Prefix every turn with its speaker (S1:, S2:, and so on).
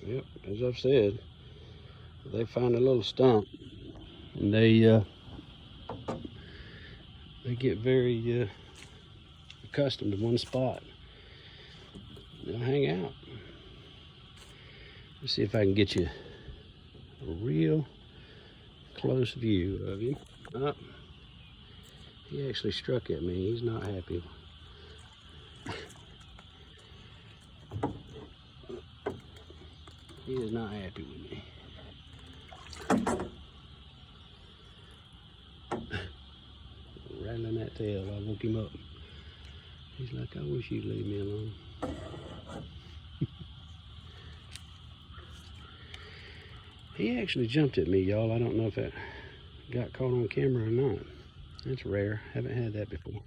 S1: Yep, as I've said, they find a little stump and they get very accustomed to one spot. They'll hang out. Let's see if I can get you a real close view of him. Oh, he actually struck at me. He's not happy. He is not happy with me. Rattling that tail, I woke him up. He's like, I wish you'd leave me alone. He actually jumped at me, y'all. I don't know if that got caught on camera or not. That's rare. Haven't had that before.